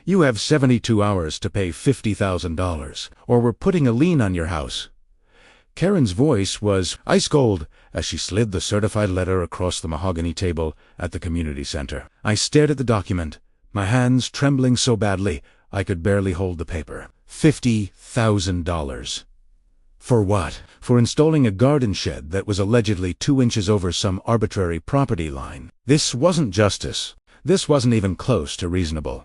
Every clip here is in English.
You have 72 hours to pay $50,000, or we're putting a lien on your house." Karen's voice was ice cold as she slid the certified letter across the mahogany table at the community center. I stared at the document, my hands trembling so badly I could barely hold the paper. $50,000. For what? For installing a garden shed that was allegedly 2 inches over some arbitrary property line. This wasn't justice. This wasn't even close to reasonable.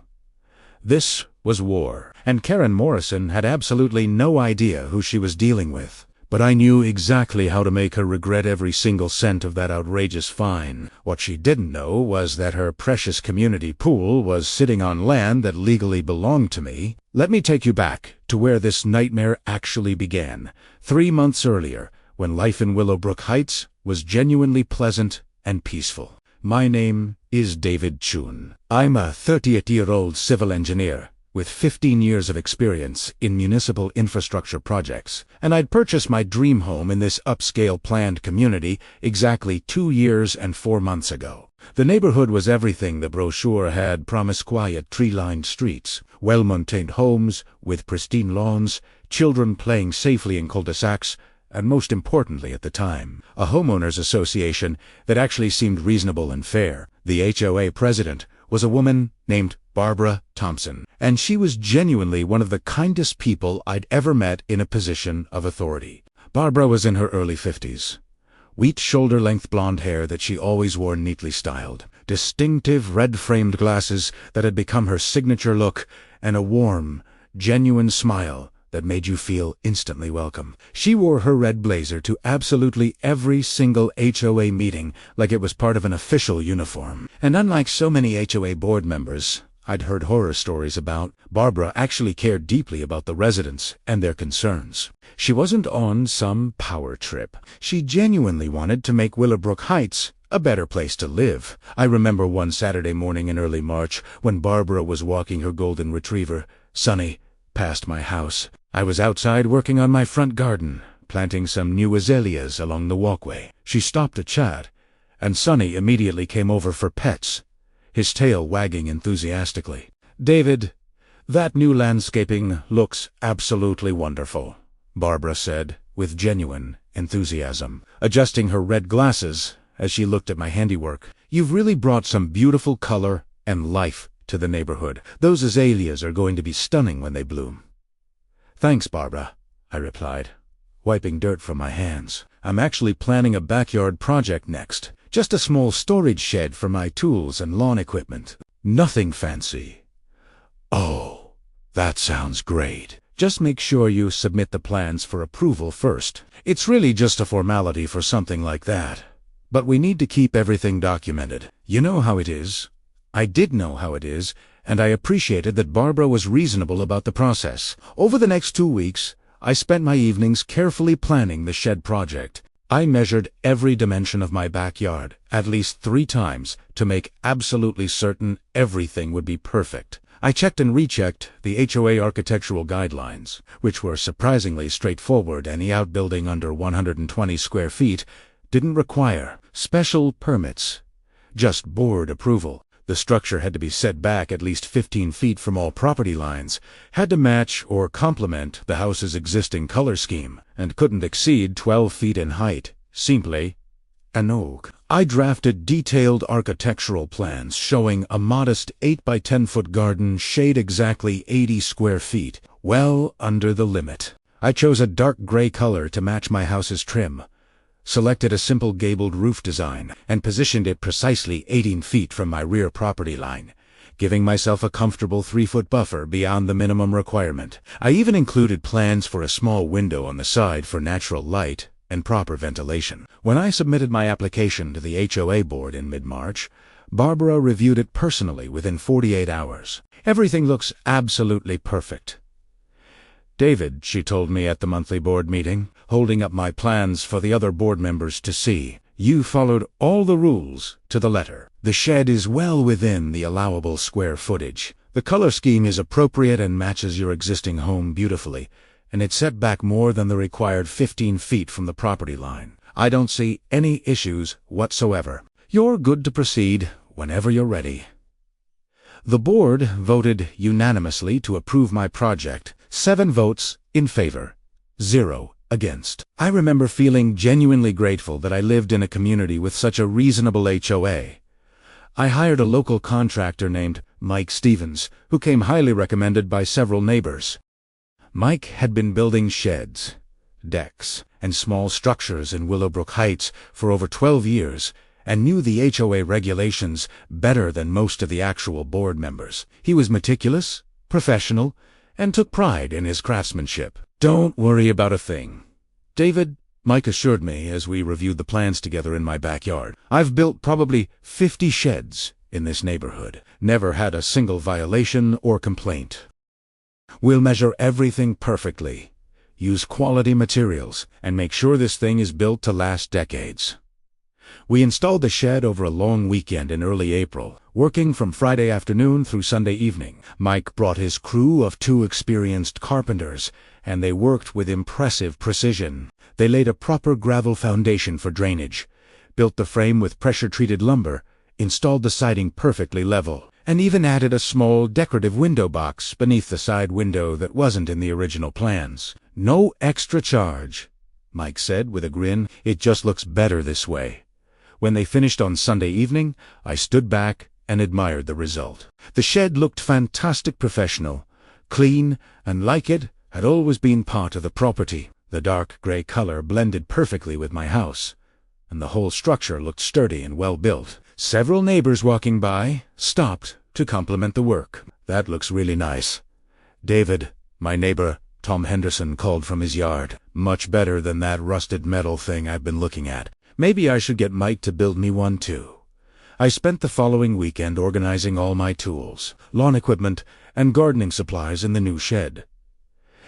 This was war, and Karen Morrison had absolutely no idea who she was dealing with. But I knew exactly how to make her regret every single cent of that outrageous fine. What she didn't know was that her precious community pool was sitting on land that legally belonged to me. Let me take you back to where this nightmare actually began, 3 months earlier, when life in Willowbrook Heights was genuinely pleasant and peaceful. My name is David Chun. I'm a 38-year-old civil engineer with 15 years of experience in municipal infrastructure projects, and I'd purchased my dream home in this upscale planned community exactly 2 years and 4 months ago. The neighborhood was everything the brochure had promised: quiet, tree-lined streets, well-maintained homes with pristine lawns, children playing safely in cul-de-sacs, and most importantly at the time, a homeowners association that actually seemed reasonable and fair. The HOA president was a woman named Barbara Thompson, and she was genuinely one of the kindest people I'd ever met in a position of authority. Barbara was in her early 50s. Wheat shoulder-length blonde hair that she always wore neatly styled, distinctive red-framed glasses that had become her signature look, and a warm, genuine smile that made you feel instantly welcome. She wore her red blazer to absolutely every single HOA meeting like it was part of an official uniform. And unlike so many HOA board members I'd heard horror stories about, Barbara actually cared deeply about the residents and their concerns. She wasn't on some power trip. She genuinely wanted to make Willowbrook Heights a better place to live. I remember one Saturday morning in early March when Barbara was walking her golden retriever, Sunny, past my house. I was outside working on my front garden, planting some new azaleas along the walkway. She stopped to chat, and Sunny immediately came over for pets, his tail wagging enthusiastically. "David, that new landscaping looks absolutely wonderful," Barbara said with genuine enthusiasm, adjusting her red glasses as she looked at my handiwork. "You've really brought some beautiful color and life to the neighborhood. Those azaleas are going to be stunning when they bloom." "Thanks, Barbara," I replied, wiping dirt from my hands. "I'm actually planning a backyard project next. Just a small storage shed for my tools and lawn equipment. Nothing fancy." "Oh, that sounds great. Just make sure you submit the plans for approval first. It's really just a formality for something like that. But we need to keep everything documented. You know how it is." I did know how it is, and I appreciated that Barbara was reasonable about the process. Over the next 2 weeks, I spent my evenings carefully planning the shed project. I measured every dimension of my backyard at least 3 times to make absolutely certain everything would be perfect. I checked and rechecked the HOA architectural guidelines, which were surprisingly straightforward. Any outbuilding under 120 square feet didn't require special permits, just board approval. The structure had to be set back at least 15 feet from all property lines, had to match or complement the house's existing color scheme, and couldn't exceed 12 feet in height. Simply an oak. I drafted detailed architectural plans showing a modest 8 by 10-foot garden, shade exactly 80 square feet, well under the limit. I chose a dark gray color to match my house's trim, selected a simple gabled roof design, and positioned it precisely 18 feet from my rear property line, giving myself a comfortable 3-foot buffer beyond the minimum requirement. I even included plans for a small window on the side for natural light and proper ventilation. When I submitted my application to the HOA board in mid-March, Barbara reviewed it personally within 48 hours. "Everything looks absolutely perfect. David," she told me at the monthly board meeting, holding up my plans for the other board members to see, "you followed all the rules to the letter. The shed is well within the allowable square footage. The color scheme is appropriate and matches your existing home beautifully, and it's set back more than the required 15 feet from the property line. I don't see any issues whatsoever. You're good to proceed whenever you're ready." The board voted unanimously to approve my project, 7 votes in favor, 0 against. I remember feeling genuinely grateful that I lived in a community with such a reasonable HOA. I hired a local contractor named Mike Stevens, who came highly recommended by several neighbors. Mike had been building sheds, decks, and small structures in Willowbrook Heights for over 12 years, and knew the HOA regulations better than most of the actual board members. He was meticulous, professional, and took pride in his craftsmanship. "Don't worry about a thing, David," Mike assured me as we reviewed the plans together in my backyard. "I've built probably 50 sheds in this neighborhood. Never had a single violation or complaint. We'll measure everything perfectly, use quality materials, and make sure this thing is built to last decades." We installed the shed over a long weekend in early April, working from Friday afternoon through Sunday evening. Mike brought his crew of 2 experienced carpenters, and they worked with impressive precision. They laid a proper gravel foundation for drainage, built the frame with pressure-treated lumber, installed the siding perfectly level, and even added a small decorative window box beneath the side window that wasn't in the original plans. "No extra charge," Mike said with a grin. "It just looks better this way." When they finished on Sunday evening, I stood back and admired the result. The shed looked fantastic, professional, clean, and like it had always been part of the property. The dark gray color blended perfectly with my house, and the whole structure looked sturdy and well built. Several neighbors walking by stopped to compliment the work. "That looks really nice." David, my neighbor, Tom Henderson, called from his yard. "Much better than that rusted metal thing I've been looking at. Maybe I should get Mike to build me one too." I spent the following weekend organizing all my tools, lawn equipment, and gardening supplies in the new shed.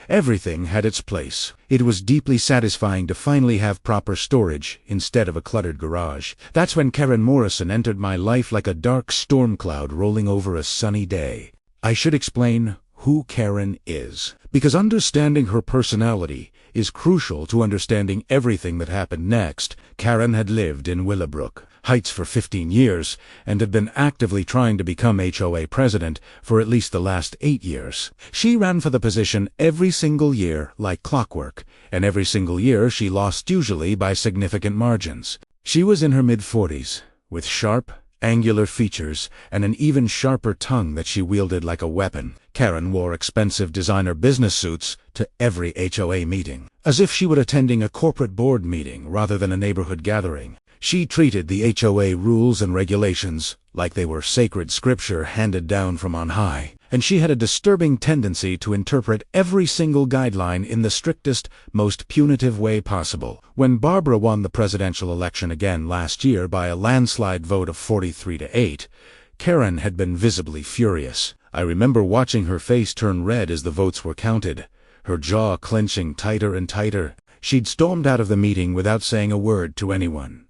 Everything had its place. It was deeply satisfying to finally have proper storage instead of a cluttered garage. That's when Karen Morrison entered my life like a dark storm cloud rolling over a sunny day. I should explain who Karen is, because understanding her personality is crucial to understanding everything that happened next. Karen had lived in Willowbrook Heights for 15 years and had been actively trying to become HOA president for at least the last 8 years. She ran for the position every single year like clockwork, and every single year she lost, usually by significant margins. She was in her mid-40s, with sharp, angular features and an even sharper tongue that she wielded like a weapon. Karen wore expensive designer business suits to every HOA meeting, as if she were attending a corporate board meeting rather than a neighborhood gathering. She treated the HOA rules and regulations like they were sacred scripture handed down from on high, and she had a disturbing tendency to interpret every single guideline in the strictest, most punitive way possible. When Barbara won the presidential election again last year by a landslide vote of 43-8, Karen had been visibly furious. I remember watching her face turn red as the votes were counted, her jaw clenching tighter and tighter. She'd stormed out of the meeting without saying a word to anyone,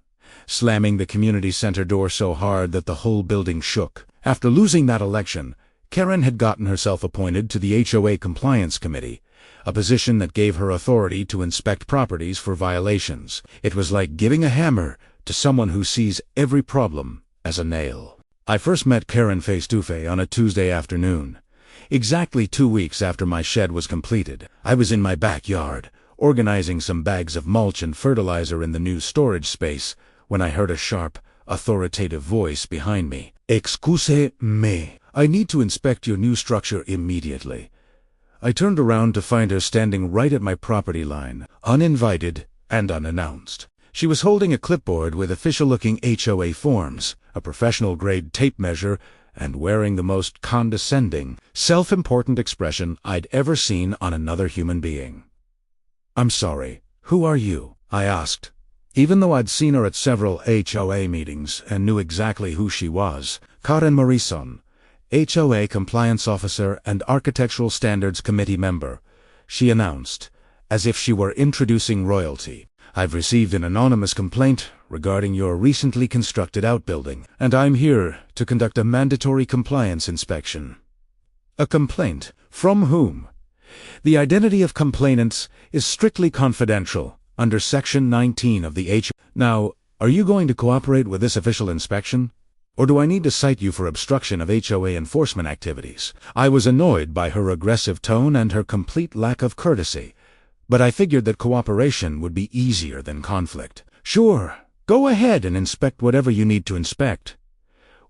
slamming the community center door so hard that the whole building shook. After losing that election, Karen had gotten herself appointed to the HOA Compliance Committee, a position that gave her authority to inspect properties for violations. It was like giving a hammer to someone who sees every problem as a nail. I first met Karen face-to-face on a Tuesday afternoon, exactly 2 weeks after my shed was completed. I was in my backyard, organizing some bags of mulch and fertilizer in the new storage space, when I heard a sharp, authoritative voice behind me. "Excuse-me. I need to inspect your new structure immediately." I turned around to find her standing right at my property line, uninvited and unannounced. She was holding a clipboard with official-looking HOA forms, a professional-grade tape measure, and wearing the most condescending, self-important expression I'd ever seen on another human being. "I'm sorry, who are you?" I asked. Even though I'd seen her at several HOA meetings and knew exactly who she was, Karen Morrison, HOA Compliance Officer and Architectural Standards Committee member, she announced, as if she were introducing royalty. "I've received an anonymous complaint regarding your recently constructed outbuilding, and I'm here to conduct a mandatory compliance inspection." A complaint? From whom? The identity of complainants is strictly confidential under Section 19 of the Now, are you going to cooperate with this official inspection? Or do I need to cite you for obstruction of HOA enforcement activities? I was annoyed by her aggressive tone and her complete lack of courtesy, but I figured that cooperation would be easier than conflict. Sure, go ahead and inspect whatever you need to inspect.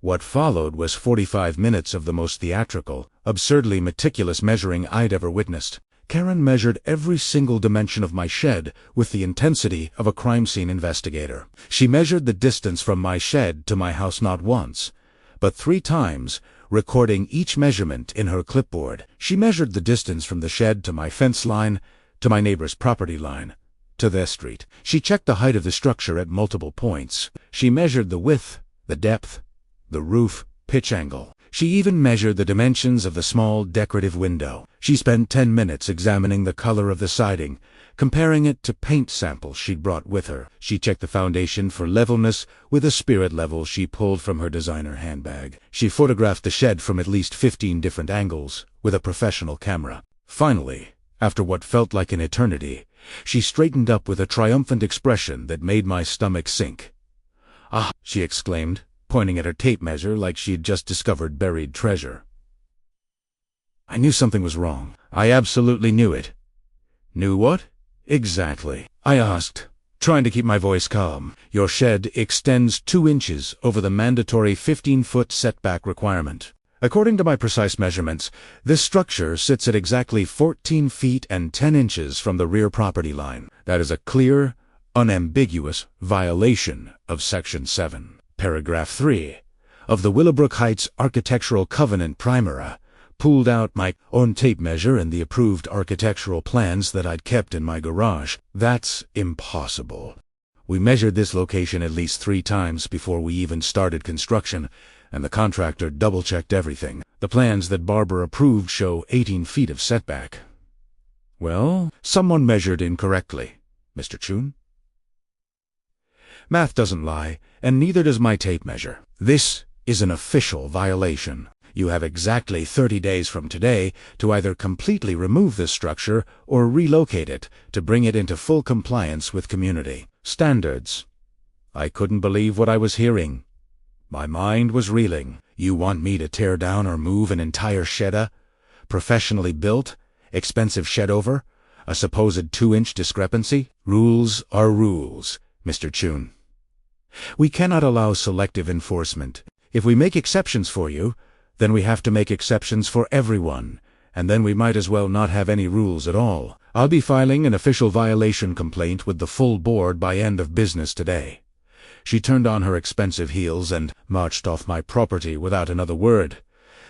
What followed was 45 minutes of the most theatrical, absurdly meticulous measuring I'd ever witnessed. Karen measured every single dimension of my shed with the intensity of a crime scene investigator. She measured the distance from my shed to my house not once, but 3 times, recording each measurement in her clipboard. She measured the distance from the shed to my fence line, to my neighbor's property line, to their street. She checked the height of the structure at multiple points. She measured the width, the depth, the roof, pitch angle. She even measured the dimensions of the small decorative window. She spent 10 minutes examining the color of the siding, comparing it to paint samples she'd brought with her. She checked the foundation for levelness with a spirit level she pulled from her designer handbag. She photographed the shed from at least 15 different angles with a professional camera. Finally, after what felt like an eternity, she straightened up with a triumphant expression that made my stomach sink. "Ah," she exclaimed, pointing at her tape measure like she'd just discovered buried treasure. I knew something was wrong. I absolutely knew it. Knew what? Exactly. I asked, trying to keep my voice calm. Your shed extends 2 inches over the mandatory 15-foot setback requirement. According to my precise measurements, this structure sits at exactly 14 feet and 10 inches from the rear property line. That is a clear, unambiguous violation of Section 7. Paragraph 3 of the Willowbrook Heights Architectural Covenant Primera. Pulled out my own tape measure and the approved architectural plans that I'd kept in my garage. That's impossible. We measured this location at least 3 times before we even started construction, and the contractor double-checked everything. The plans that Barbara approved show 18 feet of setback. Well, someone measured incorrectly, Mr. Chun. Math doesn't lie, and neither does my tape measure. This is an official violation. You have exactly 30 days from today to either completely remove this structure or relocate it to bring it into full compliance with community standards. I couldn't believe what I was hearing. My mind was reeling. You want me to tear down or move an entire shed? Professionally built, expensive shed over? A supposed 2-inch discrepancy? Rules are rules, Mr. Chun. We cannot allow selective enforcement. If we make exceptions for you, then we have to make exceptions for everyone, and then we might as well not have any rules at all. I'll be filing an official violation complaint with the full board by end of business today. She turned on her expensive heels and marched off my property without another word,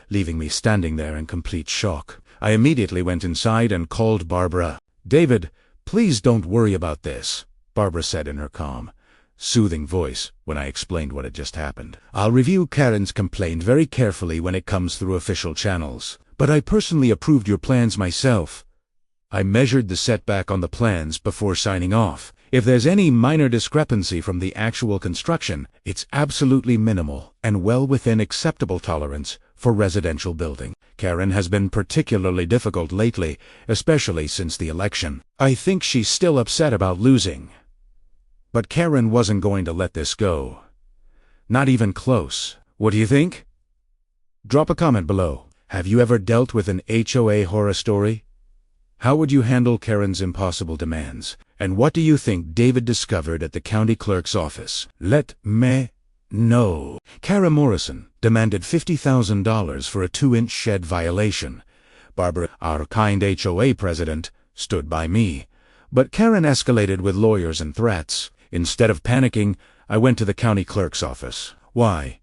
leaving me standing there in complete shock. I immediately went inside and called Barbara. "David, please don't worry about this," Barbara said in her calm, soothing voice when I explained what had just happened. "I'll review Karen's complaint very carefully when it comes through official channels. But I personally approved your plans myself. I measured the setback on the plans before signing off. If there's any minor discrepancy from the actual construction, it's absolutely minimal and well within acceptable tolerance for residential building. Karen has been particularly difficult lately, especially since the election. I think she's still upset about losing. But Karen wasn't going to let this go. Not even close. What do you think? Drop a comment below. Have you ever dealt with an HOA horror story? How would you handle Karen's impossible demands? And what do you think David discovered at the county clerk's office? Let me know. Karen Morrison demanded $50,000 for a 2-inch shed violation. Barbara, our kind HOA president, stood by me. But Karen escalated with lawyers and threats. Instead of panicking, I went to the county clerk's office. Why?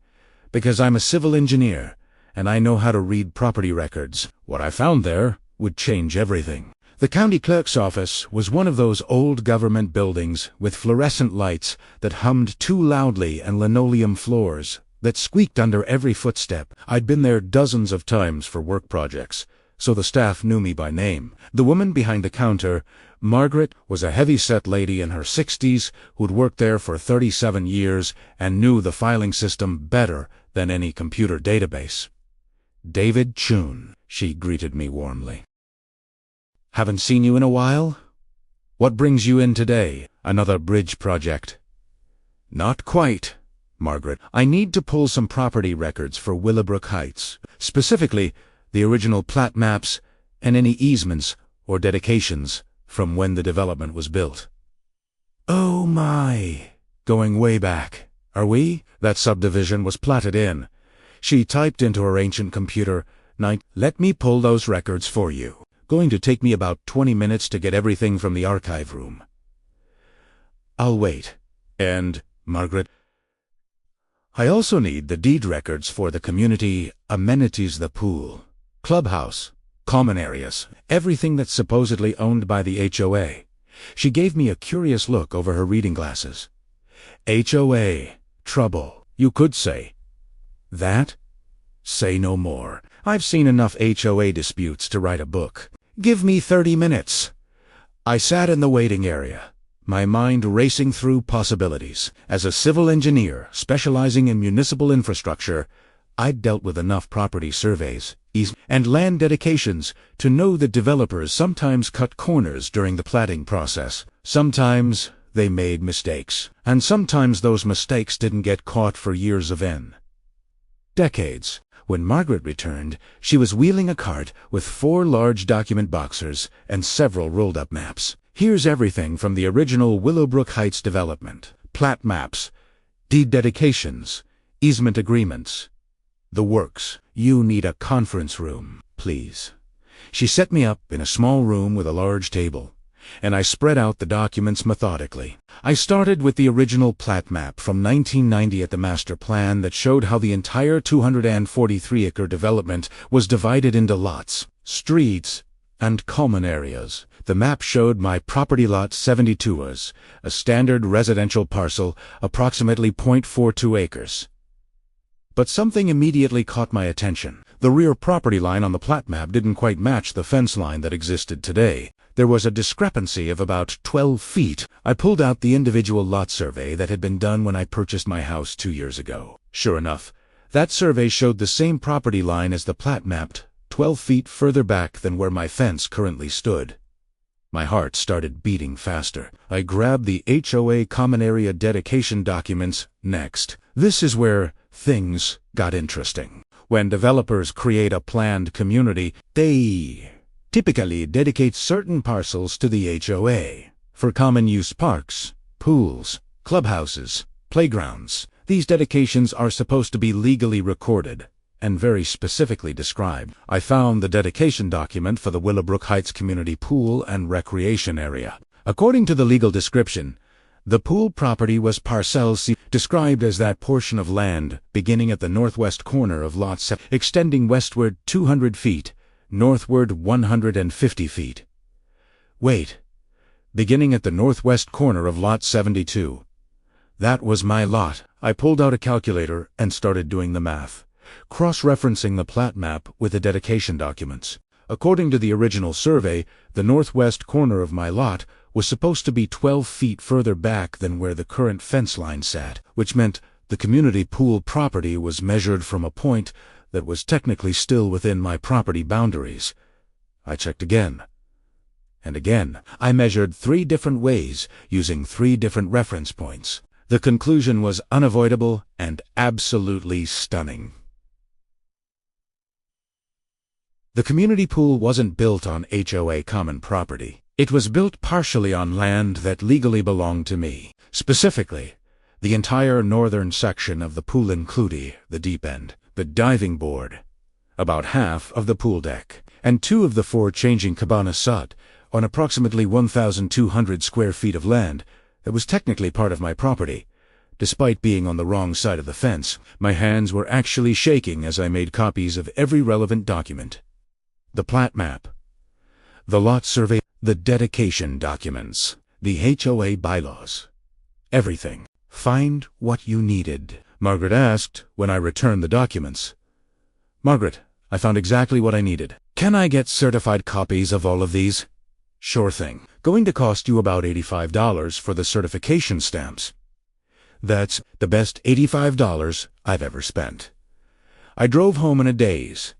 Because I'm a civil engineer, and I know how to read property records. What I found there would change everything. The county clerk's office was one of those old government buildings with fluorescent lights that hummed too loudly and linoleum floors that squeaked under every footstep. I'd been there dozens of times for work projects, so the staff knew me by name. The woman behind the counter, Margaret, was a heavy-set lady in her 60s who'd worked there for 37 years and knew the filing system better than any computer database. "David Chun," she greeted me warmly. "Haven't seen you in a while? What brings you in today? Another bridge project?" "Not quite," Margaret. I need to pull some property records for Willowbrook Heights, specifically the original plat maps and any easements or dedications from when the development was built. Oh my, going way back. Are we? That subdivision was platted in. She typed into her ancient computer, let me pull those records for you. Going to take me about 20 minutes to get everything from the archive room. I'll wait. And, Margaret, I also need the deed records for the community amenities, the pool, clubhouse, common areas, everything that's supposedly owned by the HOA. She gave me a curious look over her reading glasses. HOA, trouble, you could say. That? Say no more. I've seen enough HOA disputes to write a book. Give me 30 minutes. I sat in the waiting area, my mind racing through possibilities. As a civil engineer specializing in municipal infrastructure, I'd dealt with enough property surveys, and land dedications to know that developers sometimes cut corners during the platting process. Sometimes they made mistakes, and sometimes those mistakes didn't get caught for years of decades. When Margaret returned, she was wheeling a cart with 4 large document boxers and several rolled-up maps. Here's everything from the original Willowbrook Heights development. Plat maps, deed dedications, easement agreements. The works. You need a conference room, please. She set me up in a small room with a large table, and I spread out the documents methodically. I started with the original plat map from 1990 at the master plan that showed how the entire 243-acre development was divided into lots, streets, and common areas. The map showed my property lot 72 as a standard residential parcel, approximately 0.42 acres. But something immediately caught my attention. The rear property line on the plat map didn't quite match the fence line that existed today. There was a discrepancy of about 12 feet. I pulled out the individual lot survey that had been done when I purchased my house 2 years ago. Sure enough, that survey showed the same property line as the plat mapped, 12 feet further back than where my fence currently stood. My heart started beating faster. I grabbed the HOA common area dedication documents next. This is where things got interesting. When developers create a planned community, they typically dedicate certain parcels to the HOA for common use parks, pools, clubhouses, playgrounds. These dedications are supposed to be legally recorded and very specifically described. I found the dedication document for the Willowbrook Heights Community Pool and Recreation Area. According to the legal description, the pool property was Parcel C, described as that portion of land beginning at the northwest corner of Lot 7, extending westward 200 feet, northward 150 feet. Wait, beginning at the northwest corner of Lot 72. That was my lot. I pulled out a calculator and started doing the math, cross-referencing the plat map with the dedication documents. According to the original survey, the northwest corner of my lot was supposed to be 12 feet further back than where the current fence line sat, which meant the community pool property was measured from a point that was technically still within my property boundaries. I checked again and again. I measured 3 different ways, using 3 different reference points. The conclusion was unavoidable and absolutely stunning. The community pool wasn't built on HOA common property. It was built partially on land that legally belonged to me. Specifically, the entire northern section of the pool, including the deep end, the diving board, about half of the pool deck, and 2 of the 4 changing cabana sat on approximately 1,200 square feet of land that was technically part of my property. Despite being on the wrong side of the fence, my hands were actually shaking as I made copies of every relevant document. The plat map, the lot survey, the dedication documents, the HOA bylaws. Everything. Find what you needed, Margaret asked when I returned the documents. Margaret, I found exactly what I needed. Can I get certified copies of all of these? Sure thing. Going to cost you about $85 for the certification stamps. That's the best $85 I've ever spent. I drove home in a daze,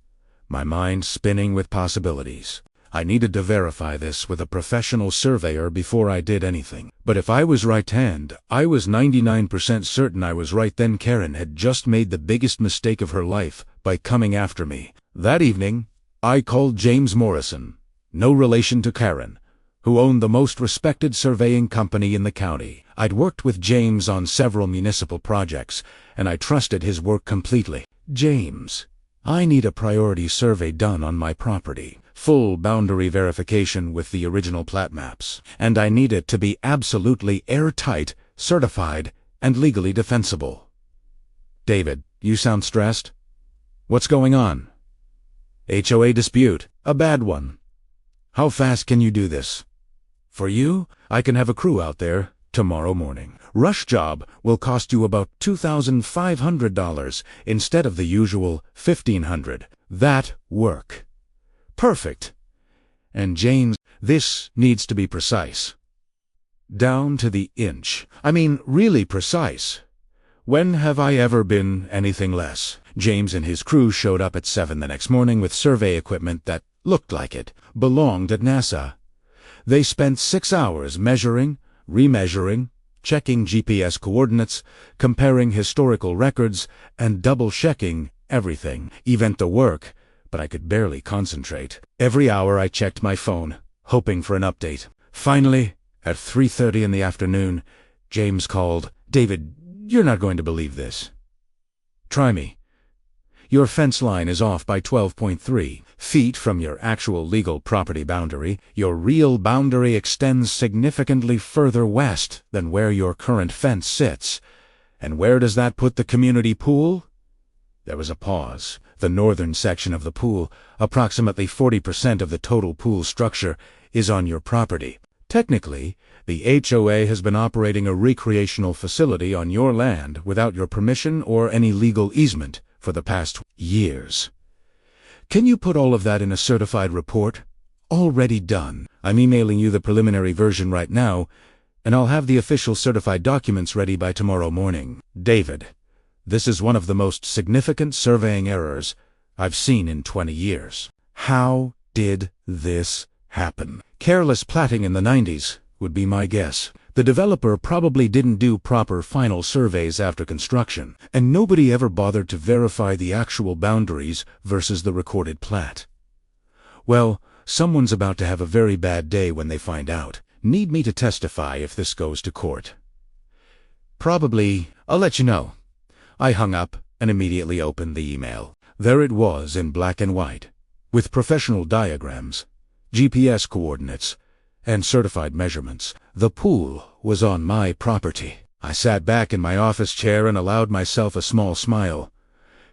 my mind spinning with possibilities. I needed to verify this with a professional surveyor before I did anything. But if I was right-hand, I was 99% certain I was right. Then Karen had just made the biggest mistake of her life by coming after me. That evening, I called James Morrison, no relation to Karen, who owned the most respected surveying company in the county. I'd worked with James on several municipal projects, and I trusted his work completely. James, I need a priority survey done on my property. Full boundary verification with the original plat maps. And I need it to be absolutely airtight, certified, and legally defensible. David, you sound stressed. What's going on? HOA dispute. A bad one. How fast can you do this? For you, I can have a crew out there tomorrow morning. Rush job will cost you about $2,500 instead of the usual $1,500. That work. Perfect. And James, this needs to be precise. Down to the inch. I mean, really precise. When have I ever been anything less? James and his crew showed up at 7 the next morning with survey equipment that looked like it belonged at NASA. They spent 6 hours measuring, remeasuring, checking GPS coordinates, comparing historical records, and double-checking everything. Even the work, but I could barely concentrate. Every hour I checked my phone, hoping for an update. Finally, at 3:30 in the afternoon, James called. David, you're not going to believe this. Try me. Your fence line is off by 12.3 feet from your actual legal property boundary. Your real boundary extends significantly further west than where your current fence sits. And where does that put the community pool? There was a pause. The northern section of the pool, approximately 40% of the total pool structure, is on your property. Technically, the HOA has been operating a recreational facility on your land without your permission or any legal easement for the past years. Can you put all of that in a certified report? Already done. I'm emailing you the preliminary version right now, and I'll have the official certified documents ready by tomorrow morning. David, this is one of the most significant surveying errors I've seen in 20 years. How did this happen? Careless platting in the 90s would be my guess. The developer probably didn't do proper final surveys after construction, and nobody ever bothered to verify the actual boundaries versus the recorded plat. Well, someone's about to have a very bad day when they find out. Need me to testify if this goes to court? Probably. I'll let you know. I hung up and immediately opened the email. There it was in black and white, with professional diagrams, GPS coordinates, and certified measurements. The pool was on my property. I sat back in my office chair and allowed myself a small smile.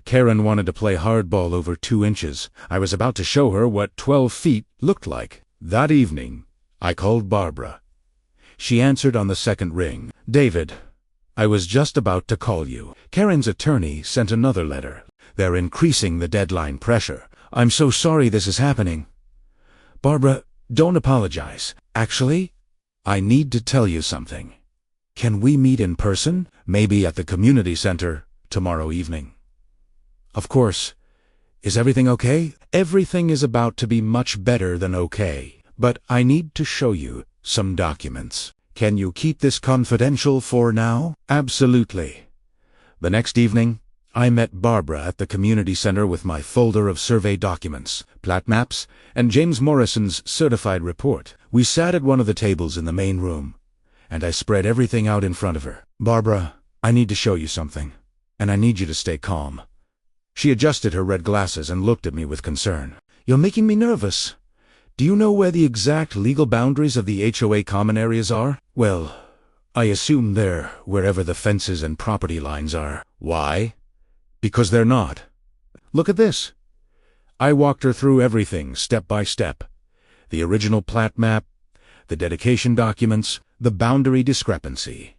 Karen wanted to play hardball over 2 inches. I was about to show her what 12 feet looked like. That evening, I called Barbara. She answered on the second ring. David, I was just about to call you. Karen's attorney sent another letter. They're increasing the deadline pressure. I'm so sorry this is happening. Barbara, don't apologize. Actually, I need to tell you something. Can we meet in person? Maybe at the community center tomorrow evening. Of course. Is everything okay? Everything is about to be much better than okay. But I need to show you some documents. Can you keep this confidential for now? Absolutely. The next evening, I met Barbara at the community center with my folder of survey documents, plat maps, and James Morrison's certified report. We sat at one of the tables in the main room, and I spread everything out in front of her. Barbara, I need to show you something, and I need you to stay calm. She adjusted her red glasses and looked at me with concern. You're making me nervous. Do you know where the exact legal boundaries of the HOA common areas are? Well, I assume they're wherever the fences and property lines are. Why? Because they're not. Look at this. I walked her through everything step by step. The original plat map, the dedication documents, the boundary discrepancy.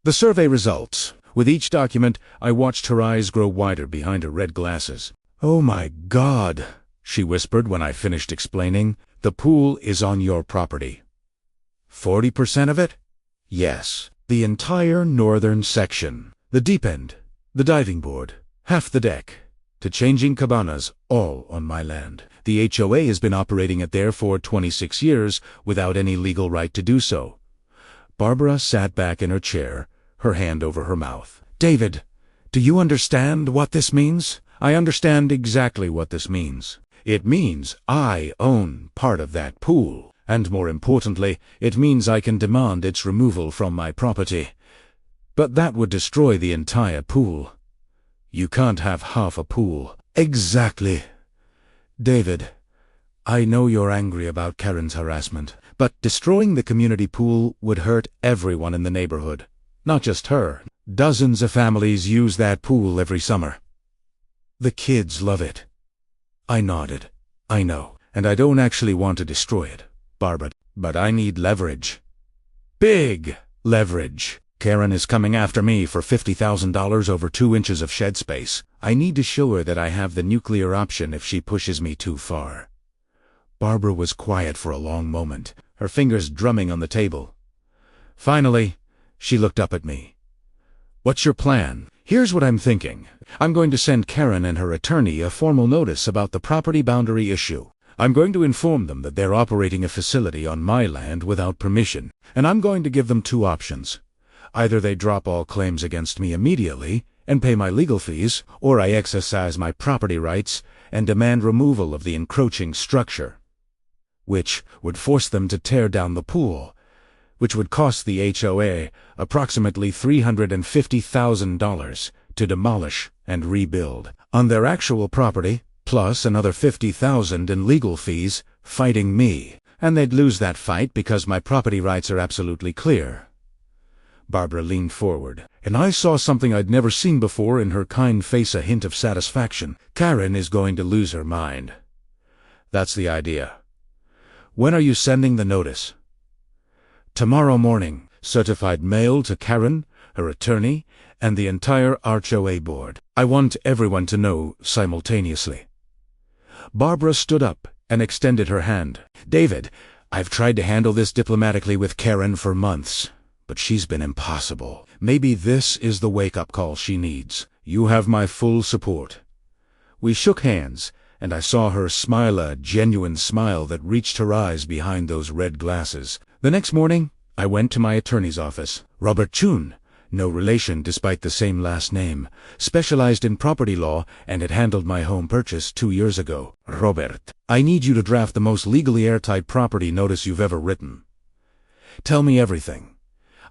The survey results. With each document, I watched her eyes grow wider behind her red glasses. Oh my God, she whispered when I finished explaining. The pool is on your property. 40% of it? Yes. The entire northern section. The deep end, the diving board, half the deck, to changing cabanas, all on my land. The HOA has been operating it there for 26 years without any legal right to do so. Barbara sat back in her chair, her hand over her mouth. David, do you understand what this means? I understand exactly what this means. It means I own part of that pool, and more importantly, it means I can demand its removal from my property. But that would destroy the entire pool. You can't have half a pool. Exactly. David, I know you're angry about Karen's harassment, but destroying the community pool would hurt everyone in the neighborhood. Not just her. Dozens of families use that pool every summer. The kids love it. I nodded. I know, and I don't actually want to destroy it, Barbara, but I need leverage. Big leverage. Karen is coming after me for $50,000 over 2 inches of shed space. I need to show her that I have the nuclear option if she pushes me too far. Barbara was quiet for a long moment, her fingers drumming on the table. Finally, she looked up at me. What's your plan? Here's what I'm thinking. I'm going to send Karen and her attorney a formal notice about the property boundary issue. I'm going to inform them that they're operating a facility on my land without permission, and I'm going to give them 2 options. Either they drop all claims against me immediately and pay my legal fees, or I exercise my property rights and demand removal of the encroaching structure, which would force them to tear down the pool, which would cost the HOA approximately $350,000 to demolish and rebuild on their actual property, plus another $50,000 in legal fees fighting me, and they'd lose that fight because my property rights are absolutely clear. Barbara leaned forward, and I saw something I'd never seen before in her kind face, a hint of satisfaction. Karen is going to lose her mind. That's the idea. When are you sending the notice? Tomorrow morning. Certified mail to Karen, her attorney, and the entire HOA board. I want everyone to know simultaneously. Barbara stood up and extended her hand. David, I've tried to handle this diplomatically with Karen for months, but she's been impossible. Maybe this is the wake-up call she needs. You have my full support. We shook hands, and I saw her smile, a genuine smile that reached her eyes behind those red glasses. The next morning, I went to my attorney's office. Robert Chun, no relation despite the same last name, specialized in property law and had handled my home purchase 2 years ago. Robert, I need you to draft the most legally airtight property notice you've ever written. Tell me everything.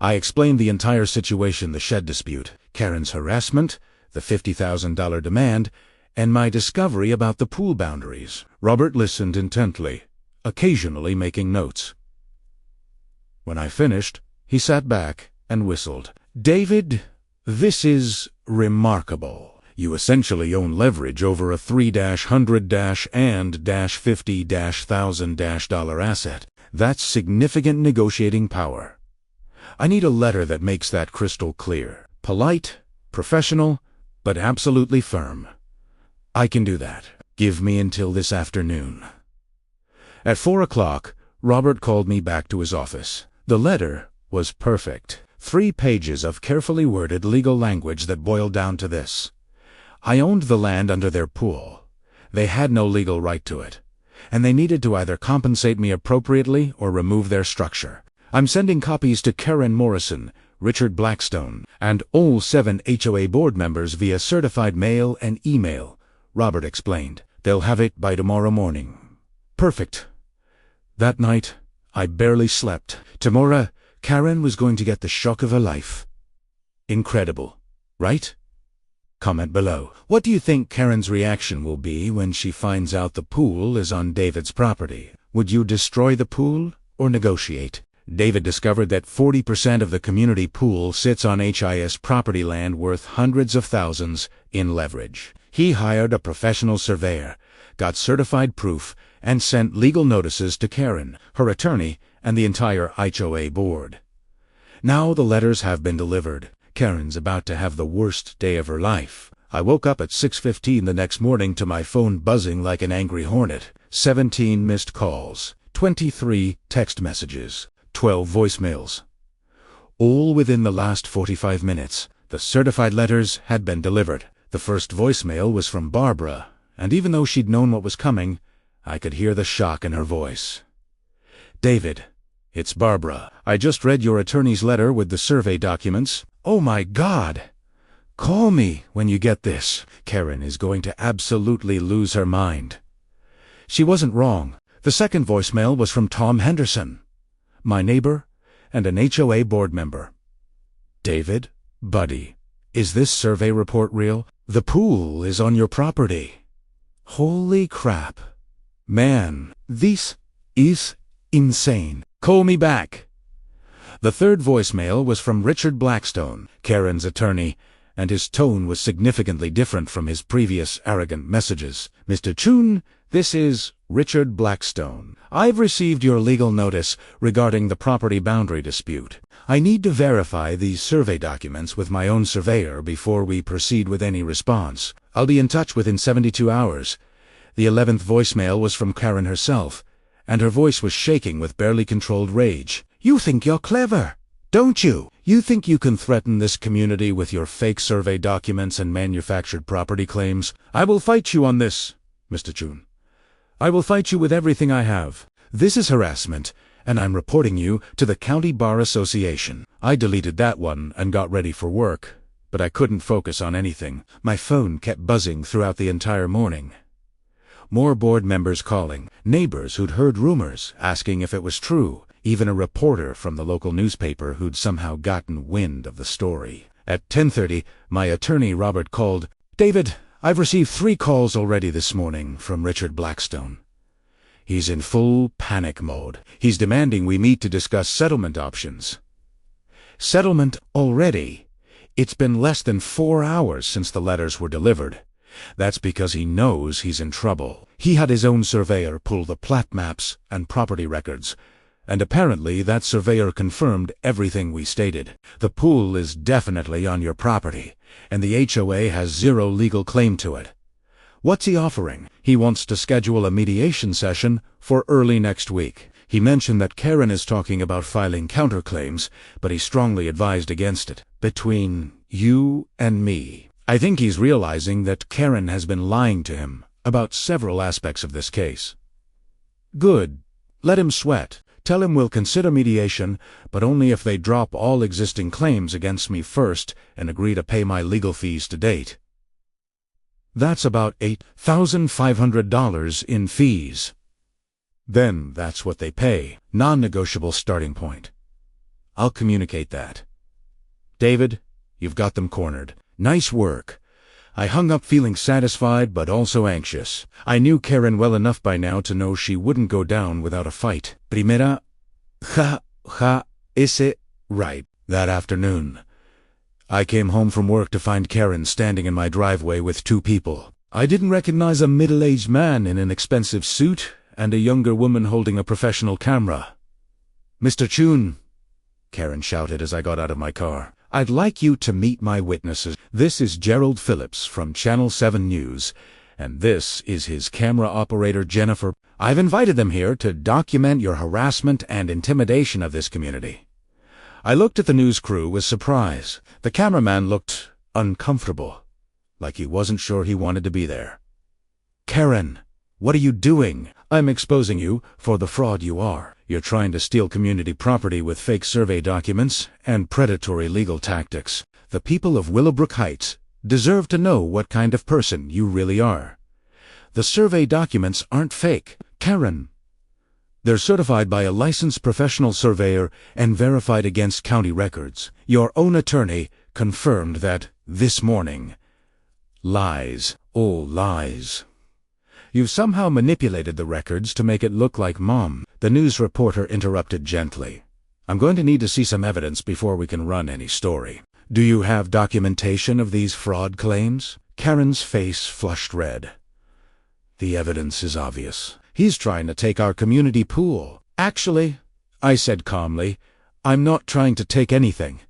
I explained the entire situation, the shed dispute, Karen's harassment, the $50,000 demand, and my discovery about the pool boundaries. Robert listened intently, occasionally making notes. When I finished, he sat back and whistled. David, this is remarkable. You essentially own leverage over a $3-100-and-$50,000 asset. That's significant negotiating power. I need a letter that makes that crystal clear. Polite, professional, but absolutely firm. I can do that. Give me until this afternoon. At 4 o'clock, Robert called me back to his office. The letter was perfect. 3 pages of carefully worded legal language that boiled down to this. I owned the land under their pool. They had no legal right to it, and they needed to either compensate me appropriately or remove their structure. I'm sending copies to Karen Morrison, Richard Blackstone, and all 7 HOA board members via certified mail and email, Robert explained. They'll have it by tomorrow morning. Perfect. That night, I barely slept. Tomorrow, Karen was going to get the shock of her life. Incredible, right? Comment below. What do you think Karen's reaction will be when she finds out the pool is on David's property? Would you destroy the pool or negotiate? David discovered that 40% of the community pool sits on HIS property land worth hundreds of thousands in leverage. He hired a professional surveyor, got certified proof, and sent legal notices to Karen, her attorney, and the entire HOA board. Now the letters have been delivered. Karen's about to have the worst day of her life. I woke up at 6:15 the next morning to my phone buzzing like an angry hornet. 17 missed calls, 23 text messages, 12 voicemails. All within the last 45 minutes. The certified letters had been delivered. The first voicemail was from Barbara, and even though she'd known what was coming, I could hear the shock in her voice. "David, it's Barbara. I just read your attorney's letter with the survey documents. Oh my God! Call me when you get this. Karen is going to absolutely lose her mind." She wasn't wrong. The second voicemail was from Tom Henderson, my neighbor and an HOA board member. "David, buddy, is this survey report real? The pool is on your property." Holy crap. Man, this is insane. Call me back. The third voicemail was from Richard Blackstone, Karen's attorney, and his tone was significantly different from his previous arrogant messages. "Mr. Chun, this is Richard Blackstone. I've received your legal notice regarding the property boundary dispute. I need to verify these survey documents with my own surveyor before we proceed with any response. I'll be in touch within 72 hours. The 11th voicemail was from Karen herself, and her voice was shaking with barely controlled rage. "You think you're clever, don't you? You think you can threaten this community with your fake survey documents and manufactured property claims? I will fight you on this, Mr. Chun. I will fight you with everything I have. This is harassment, and I'm reporting you to the County Bar Association." I deleted that one and got ready for work, but I couldn't focus on anything. My phone kept buzzing throughout the entire morning. More board members calling, neighbors who'd heard rumors, asking if it was true, even a reporter from the local newspaper who'd somehow gotten wind of the story. At 10:30, my attorney Robert called. "David, I've received 3 calls already this morning from Richard Blackstone. He's in full panic mode. He's demanding we meet to discuss settlement options." Settlement already? It's been less than 4 hours since the letters were delivered. That's because he knows he's in trouble. He had his own surveyor pull the plat maps and property records, and apparently that surveyor confirmed everything we stated. The pool is definitely on your property, and the HOA has zero legal claim to it. What's he offering? He wants to schedule a mediation session for early next week. He mentioned that Karen is talking about filing counterclaims, but he strongly advised against it. Between you and me, I think he's realizing that Karen has been lying to him about several aspects of this case. Good. Let him sweat. Tell him we'll consider mediation, but only if they drop all existing claims against me first and agree to pay my legal fees to date. That's about $8,500 in fees. Then that's what they pay. Non-negotiable starting point. I'll communicate that. David, you've got them cornered. Nice work. I hung up feeling satisfied but also anxious. I knew Karen well enough by now to know she wouldn't go down without a fight. Primera, ese, right. That afternoon, I came home from work to find Karen standing in my driveway with 2 people. I didn't recognize a middle-aged man in an expensive suit and a younger woman holding a professional camera. "Mr. Chun," Karen shouted as I got out of my car, "I'd like you to meet my witnesses. This is Gerald Phillips from Channel 7 News, and this is his camera operator Jennifer. I've invited them here to document your harassment and intimidation of this community." I looked at the news crew with surprise. The cameraman looked uncomfortable, like he wasn't sure he wanted to be there. "Karen, what are you doing? I'm exposing you for the fraud you are. You're trying to steal community property with fake survey documents and predatory legal tactics. The people of Willowbrook Heights deserve to know what kind of person you really are. The survey documents aren't fake, Karen. They're certified by a licensed professional surveyor and verified against county records. Your own attorney confirmed that this morning. Lies, all lies. You've somehow manipulated the records to make it look like Mom." The news reporter interrupted gently. "I'm going to need to see some evidence before we can run any story. Do you have documentation of these fraud claims?" Karen's face flushed red. "The evidence is obvious. He's trying to take our community pool." "Actually," I said calmly, "I'm not trying to take anything.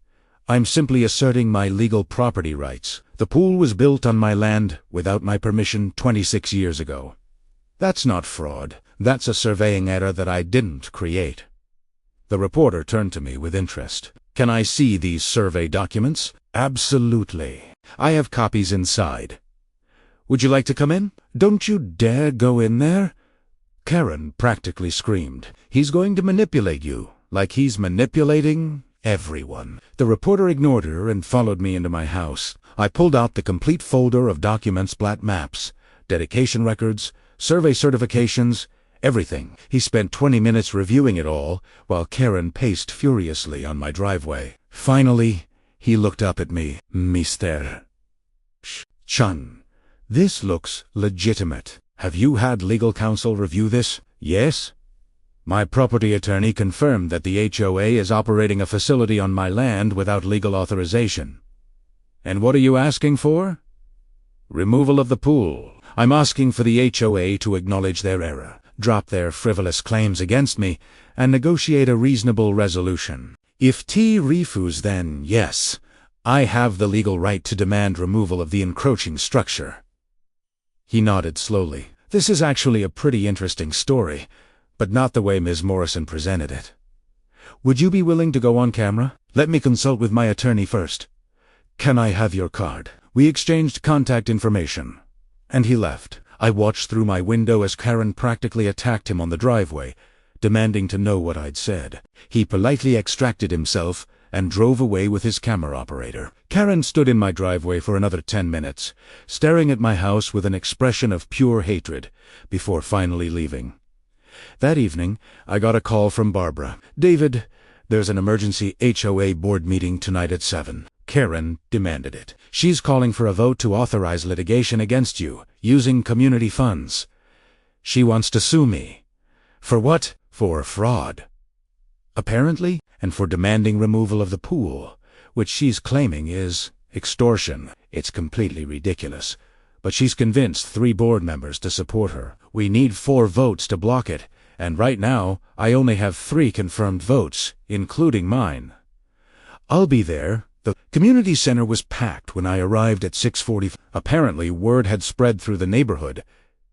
I'm simply asserting my legal property rights. The pool was built on my land without my permission 26 years ago. That's not fraud. That's a surveying error that I didn't create." The reporter turned to me with interest. "Can I see these survey documents?" "Absolutely." I have copies inside. Would you like to come in? Don't you dare go in there. Karen practically screamed. He's going to manipulate you, like he's manipulating everyone. The reporter ignored her and followed me into my house. I pulled out the complete folder of documents, plat maps, dedication records, survey certifications, everything. He spent 20 minutes reviewing it all, while Karen paced furiously on my driveway. Finally, he looked up at me. Mr. Chun, this looks legitimate. Have you had legal counsel review this? Yes. My property attorney confirmed that the HOA is operating a facility on my land without legal authorization. And what are you asking for? Removal of the pool. I'm asking for the HOA to acknowledge their error, drop their frivolous claims against me, and negotiate a reasonable resolution. If T refuses, then yes, I have the legal right to demand removal of the encroaching structure. He nodded slowly. This is actually a pretty interesting story, but not the way Ms. Morrison presented it. Would you be willing to go on camera? Let me consult with my attorney first. Can I have your card? We exchanged contact information, and he left. I watched through my window as Karen practically attacked him on the driveway, demanding to know what I'd said. He politely extracted himself and drove away with his camera operator. Karen stood in my driveway for another 10 minutes, staring at my house with an expression of pure hatred, before finally leaving. That evening, I got a call from Barbara. David, there's an emergency HOA board meeting tonight at 7. Karen demanded it. She's calling for a vote to authorize litigation against you, using community funds. She wants to sue me. For what? For fraud, apparently, and for demanding removal of the pool, which she's claiming is extortion. It's completely ridiculous, but she's convinced 3 board members to support her. We need 4 votes to block it, and right now, I only have 3 confirmed votes, including mine. I'll be there. The community center was packed when I arrived at 6:40. Apparently, word had spread through the neighborhood,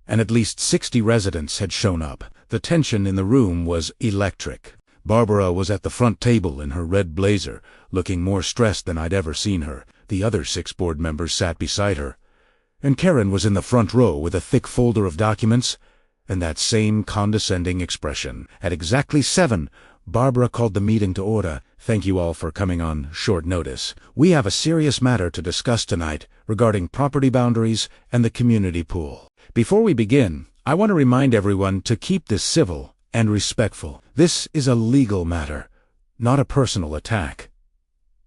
and at least 60 residents had shown up. The tension in the room was electric. Barbara was at the front table in her red blazer, looking more stressed than I'd ever seen her. The other 6 board members sat beside her, and Karen was in the front row with a thick folder of documents and that same condescending expression. At exactly 7, Barbara called the meeting to order. Thank you all for coming on short notice. We have a serious matter to discuss tonight regarding property boundaries and the community pool. Before we begin, I want to remind everyone to keep this civil and respectful. This is a legal matter, not a personal attack.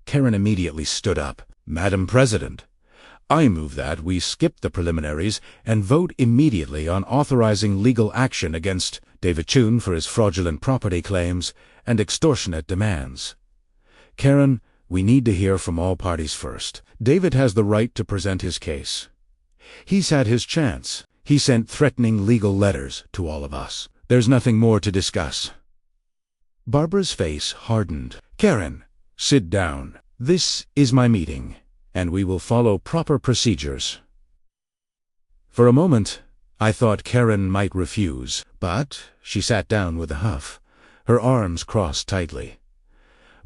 Karen immediately stood up. Madam President, I move that we skip the preliminaries and vote immediately on authorizing legal action against David Chun for his fraudulent property claims and extortionate demands. Karen, we need to hear from all parties first. David has the right to present his case. He's had his chance. He sent threatening legal letters to all of us. There's nothing more to discuss. Barbara's face hardened. Karen, sit down. This is my meeting, and we will follow proper procedures. For a moment, I thought Karen might refuse, but she sat down with a huff, her arms crossed tightly.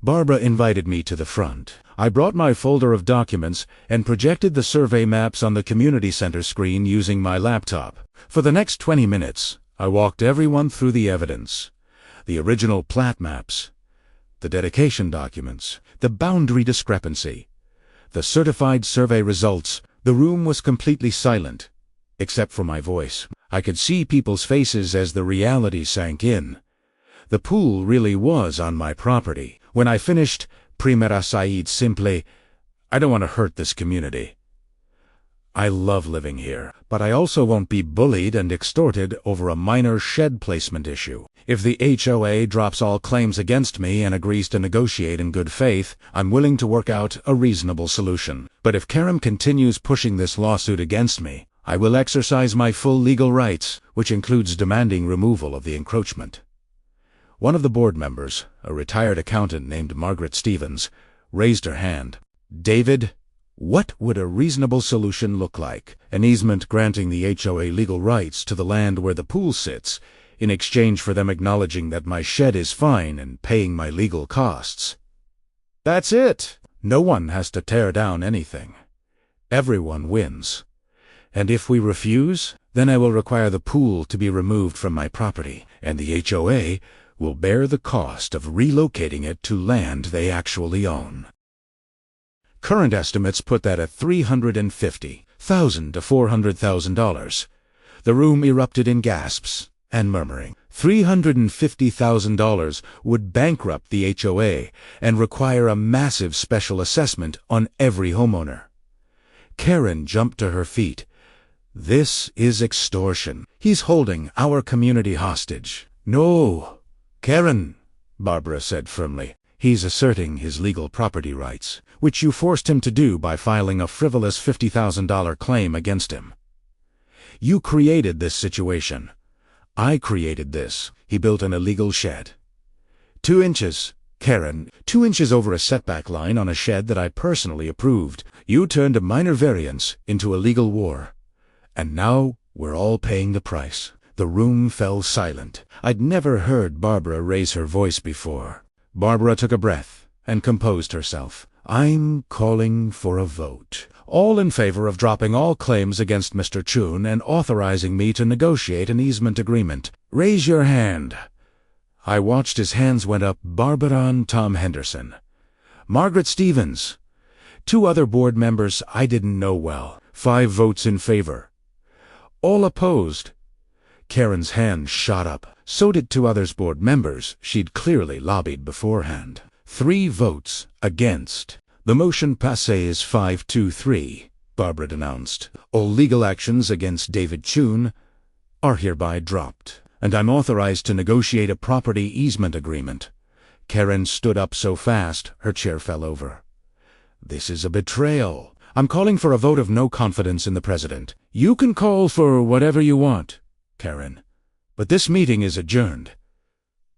Barbara invited me to the front. I brought my folder of documents and projected the survey maps on the community center screen using my laptop. For the next 20 minutes, I walked everyone through the evidence, the original plat maps, the dedication documents, the boundary discrepancy, the certified survey results. The room was completely silent, except for my voice. I could see people's faces as the reality sank in. The pool really was on my property. When I finished, Primera Said simply, I don't want to hurt this community. I love living here, but I also won't be bullied and extorted over a minor shed placement issue. If the HOA drops all claims against me and agrees to negotiate in good faith, I'm willing to work out a reasonable solution. But if Karen continues pushing this lawsuit against me, I will exercise my full legal rights, which includes demanding removal of the encroachment. One of the board members, a retired accountant named Margaret Stevens, raised her hand. David, what would a reasonable solution look like? An easement granting the HOA legal rights to the land where the pool sits, in exchange for them acknowledging that my shed is fine and paying my legal costs. That's it. No one has to tear down anything. Everyone wins. And if we refuse, then I will require the pool to be removed from my property, and the HOA will bear the cost of relocating it to land they actually own. Current estimates put that at $350,000 to $400,000. The room erupted in gasps and murmuring. $350,000 would bankrupt the HOA and require a massive special assessment on every homeowner. Karen jumped to her feet. This is extortion. He's holding our community hostage. No, Karen, Barbara said firmly. He's asserting his legal property rights, which you forced him to do by filing a frivolous $50,000 claim against him. You created this situation. I created this. He built an illegal shed. 2 inches, Karen, 2 inches over a setback line on a shed that I personally approved. You turned a minor variance into a legal war. And now we're all paying the price. The room fell silent. I'd never heard Barbara raise her voice before. Barbara took a breath and composed herself. I'm calling for a vote. All in favor of dropping all claims against Mr. Chun and authorizing me to negotiate an easement agreement. Raise your hand. I watched his hands went up. Barbara and Tom Henderson. Margaret Stevens. 2 other board members I didn't know well. 5 votes in favor. All opposed. Karen's hand shot up. So did 2 others board members she'd clearly lobbied beforehand. 3 votes against. The motion passes 5-3, Barbara announced. All legal actions against David Chun are hereby dropped, and I'm authorized to negotiate a property easement agreement. Karen stood up so fast her chair fell over. This is a betrayal. I'm calling for a vote of no confidence in the president. You can call for whatever you want, Karen, but this meeting is adjourned.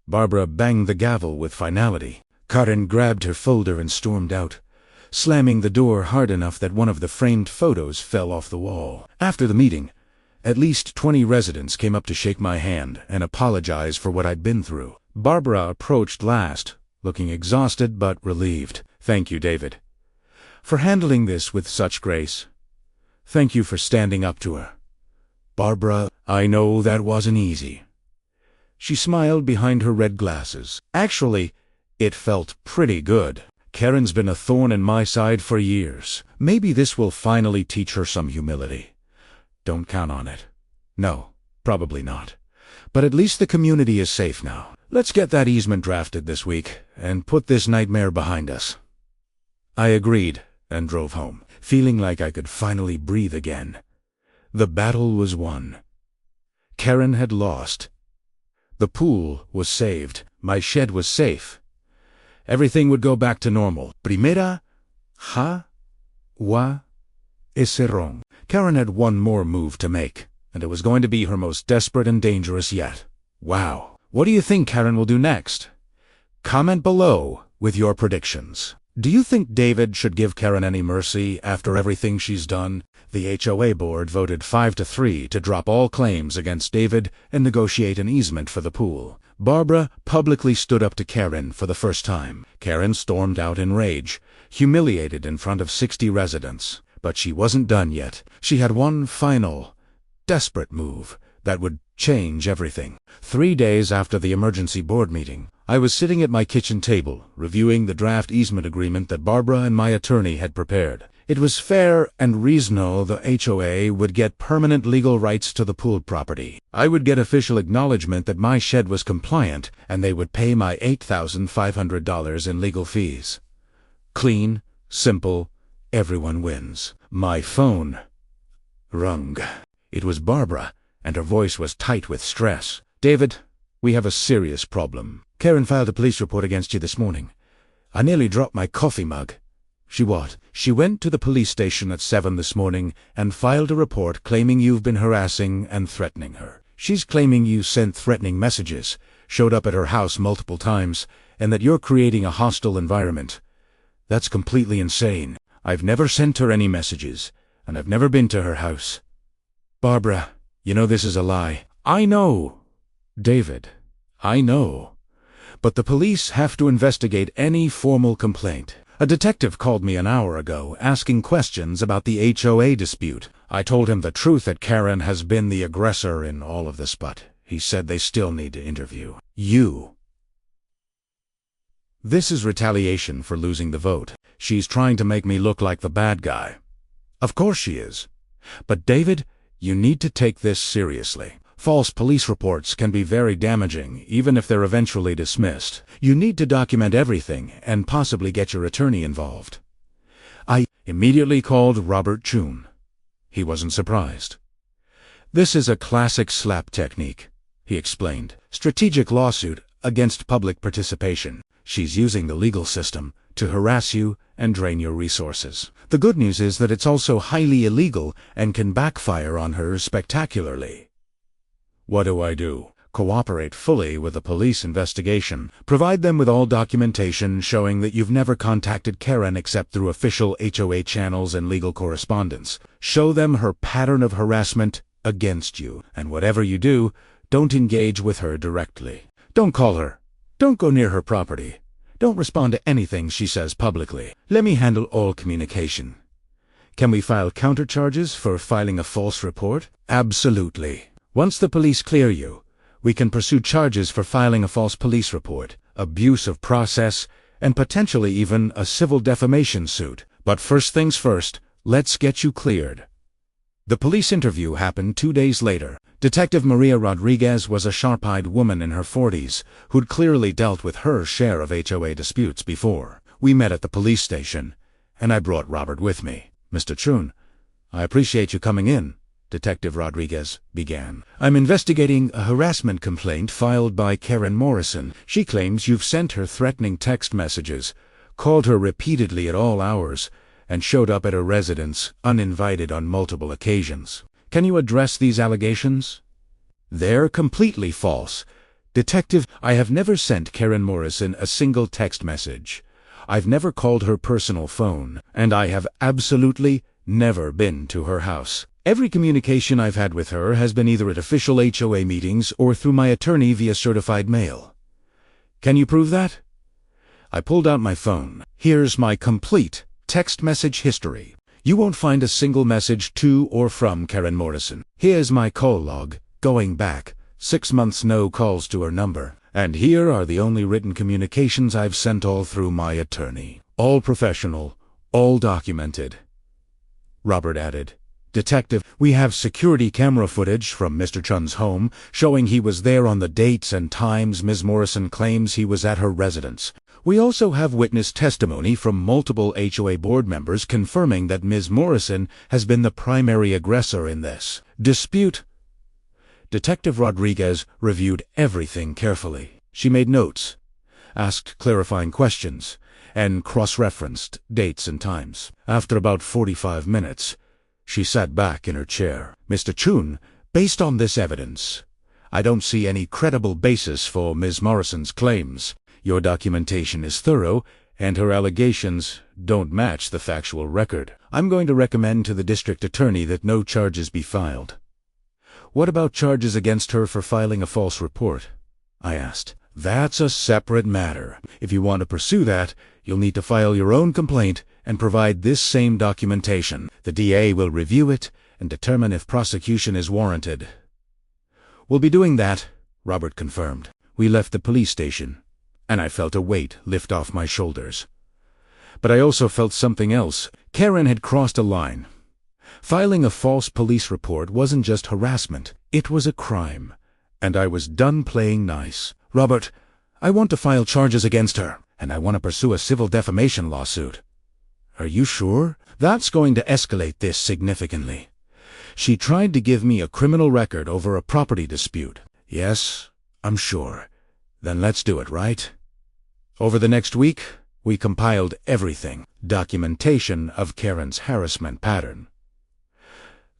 Barbara banged the gavel with finality. Karen grabbed her folder and stormed out, slamming the door hard enough that one of the framed photos fell off the wall. After the meeting, at least 20 residents came up to shake my hand and apologize for what I'd been through. Barbara approached last, looking exhausted but relieved. Thank you, David, for handling this with such grace. Thank you for standing up to her. Barbara, I know that wasn't easy. She smiled behind her red glasses. Actually, it felt pretty good. Karen's been a thorn in my side for years. Maybe this will finally teach her some humility. Don't count on it. No, probably not. But at least the community is safe now. Let's get that easement drafted this week and put this nightmare behind us. I agreed and drove home, feeling like I could finally breathe again. The battle was won. Karen had lost. The pool was saved. My shed was safe. Everything would go back to normal. Primera, ese wrong. Karen had one more move to make, and it was going to be her most desperate and dangerous yet. Wow. What do you think Karen will do next? Comment below with your predictions. Do you think David should give Karen any mercy after everything she's done? The HOA board voted 5-3 to drop all claims against David and negotiate an easement for the pool. Barbara publicly stood up to Karen for the first time. Karen stormed out in rage, humiliated in front of 60 residents. But she wasn't done yet. She had one final, desperate move that would change everything. 3 days after the emergency board meeting, I was sitting at my kitchen table, reviewing the draft easement agreement that Barbara and my attorney had prepared. It was fair and reasonable the HOA would get permanent legal rights to the pool property. I would get official acknowledgement that my shed was compliant, and they would pay my $8,500 in legal fees. Clean, simple, everyone wins. My phone rung. It was Barbara, and her voice was tight with stress. David, we have a serious problem. Karen filed a police report against you this morning. I nearly dropped my coffee mug. She what? She went to the police station at 7 this morning and filed a report claiming you've been harassing and threatening her. She's claiming you sent threatening messages, showed up at her house multiple times, and that you're creating a hostile environment. That's completely insane. I've never sent her any messages, and I've never been to her house. Barbara, you know this is a lie. I know, David, I know. But the police have to investigate any formal complaint. A detective called me an hour ago asking questions about the HOA dispute. I told him the truth that Karen has been the aggressor in all of this, but he said they still need to interview you. This is retaliation for losing the vote. She's trying to make me look like the bad guy. Of course she is. But David, you need to take this seriously. False police reports can be very damaging, even if they're eventually dismissed. You need to document everything and possibly get your attorney involved. I immediately called Robert Chun. He wasn't surprised. This is a classic slap technique, he explained. Strategic lawsuit against public participation. She's using the legal system to harass you and drain your resources. The good news is that it's also highly illegal and can backfire on her spectacularly. What do? Cooperate fully with the police investigation. Provide them with all documentation showing that you've never contacted Karen except through official HOA channels and legal correspondence. Show them her pattern of harassment against you. And whatever you do, don't engage with her directly. Don't call her. Don't go near her property. Don't respond to anything she says publicly. Let me handle all communication. Can we file countercharges for filing a false report? Absolutely. Once the police clear you, we can pursue charges for filing a false police report, abuse of process, and potentially even a civil defamation suit. But first things first, let's get you cleared. The police interview happened 2 days later. Detective Maria Rodriguez was a sharp-eyed woman in her 40s who'd clearly dealt with her share of HOA disputes before. We met at the police station, and I brought Robert with me. Mr. Chun, I appreciate you coming in, Detective Rodriguez began. I'm investigating a harassment complaint filed by Karen Morrison. She claims you've sent her threatening text messages, called her repeatedly at all hours, and showed up at her residence uninvited on multiple occasions. Can you address these allegations? They're completely false. Detective, I have never sent Karen Morrison a single text message. I've never called her personal phone, and I have absolutely never been to her house. Every communication I've had with her has been either at official HOA meetings or through my attorney via certified mail. Can you prove that? I pulled out my phone. Here's my complete text message history. You won't find a single message to or from Karen Morrison. Here's my call log, going back 6 months, no calls to her number. And here are the only written communications I've sent, all through my attorney. All professional, all documented. Robert added, Detective, we have security camera footage from Mr. Chun's home showing he was there on the dates and times Ms. Morrison claims he was at her residence. We also have witness testimony from multiple HOA board members confirming that Ms. Morrison has been the primary aggressor in this dispute. Detective Rodriguez reviewed everything carefully. She made notes, asked clarifying questions, and cross-referenced dates and times. After about 45 minutes, she sat back in her chair. Mr. Chun, based on this evidence, I don't see any credible basis for Ms. Morrison's claims. Your documentation is thorough, and her allegations don't match the factual record. I'm going to recommend to the district attorney that no charges be filed. What about charges against her for filing a false report? I asked. That's a separate matter. If you want to pursue that, you'll need to file your own complaint and provide this same documentation. The DA will review it and determine if prosecution is warranted. We'll be doing that, Robert confirmed. We left the police station, and I felt a weight lift off my shoulders. But I also felt something else. Karen had crossed a line. Filing a false police report wasn't just harassment, it was a crime. And I was done playing nice. Robert, I want to file charges against her, and I want to pursue a civil defamation lawsuit. Are you sure? That's going to escalate this significantly. She tried to give me a criminal record over a property dispute. Yes, I'm sure. Then let's do it, right? Over the next week, we compiled everything. Documentation of Karen's harassment pattern.